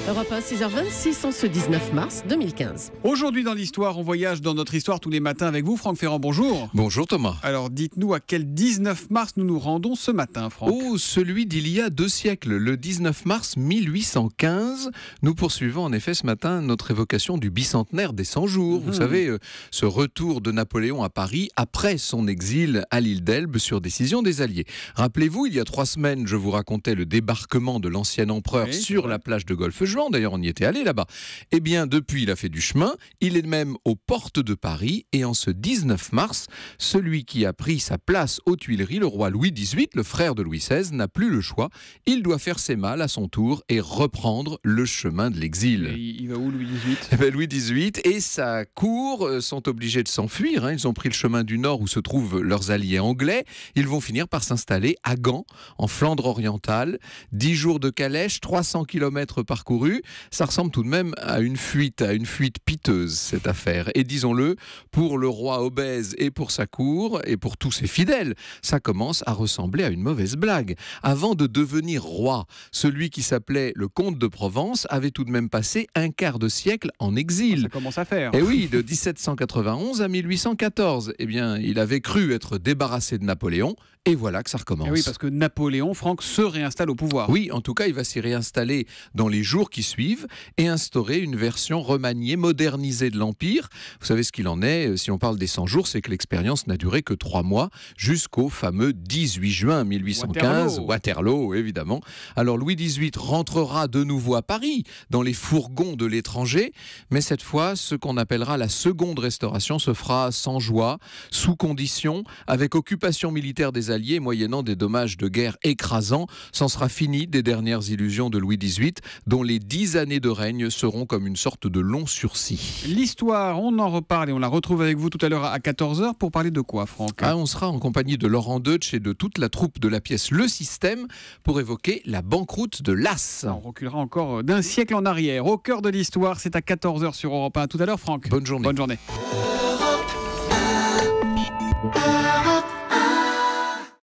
Europe 1, 6h26, en ce 19 mars 2015. Aujourd'hui dans l'histoire, on voyage dans notre histoire tous les matins avec vous, Franck Ferrand, bonjour. Bonjour Thomas. Alors dites-nous à quel 19 mars nous nous rendons ce matin, Franck. Oh, celui d'il y a 2 siècles, le 19 mars 1815. Nous poursuivons en effet ce matin notre évocation du bicentenaire des 100 jours. Vous savez, ce retour de Napoléon à Paris après son exil à l'île d'Elbe sur décision des Alliés. Rappelez-vous, il y a 3 semaines, je vous racontais le débarquement de l'ancien empereur sur la plage de Golfe-Juan. D'ailleurs, on y était allé là-bas. Eh bien, depuis, il a fait du chemin. Il est même aux portes de Paris. Et en ce 19 mars, celui qui a pris sa place aux Tuileries, le roi Louis XVIII, le frère de Louis XVI, n'a plus le choix. Il doit faire ses malles à son tour et reprendre le chemin de l'exil. Et il va où, Louis XVIII ? Eh bien, Louis XVIII et sa cour sont obligés de s'enfuir. Ils ont pris le chemin du nord où se trouvent leurs alliés anglais. Ils vont finir par s'installer à Gand, en Flandre orientale. 10 jours de calèche, 300 km parcourus. Ça ressemble tout de même à une fuite piteuse, cette affaire. Et disons-le, pour le roi obèse et pour sa cour et pour tous ses fidèles, ça commence à ressembler à une mauvaise blague. Avant de devenir roi, celui qui s'appelait le comte de Provence avait tout de même passé un quart de siècle en exil. Ça commence à faire. Et oui, de 1791 à 1814. Eh bien, il avait cru être débarrassé de Napoléon, et voilà que ça recommence. Et oui, parce que Napoléon, Franck, se réinstalle au pouvoir. Oui, en tout cas, il va s'y réinstaller dans les jours qui suivent et instaurer une version remaniée, modernisée de l'Empire. Vous savez ce qu'il en est, si on parle des 100 jours, c'est que l'expérience n'a duré que 3 mois, jusqu'au fameux 18 juin 1815, Waterloo, évidemment. Alors Louis XVIII rentrera de nouveau à Paris, dans les fourgons de l'étranger, mais cette fois, ce qu'on appellera la seconde restauration se fera sans joie, sous condition, avec occupation militaire des Alliés, moyennant des dommages de guerre écrasants. C'en sera fini des dernières illusions de Louis XVIII, dont les 10 années de règne seront comme une sorte de long sursis. L'histoire, on en reparle et on la retrouve avec vous tout à l'heure à 14h pour parler de quoi, Franck ? On sera en compagnie de Laurent Deutsch et de toute la troupe de la pièce Le Système pour évoquer la banqueroute de l'As. On reculera encore d'un siècle en arrière. Au cœur de l'histoire, c'est à 14h sur Europe 1. Tout à l'heure, Franck. Bonne journée. Bonne journée.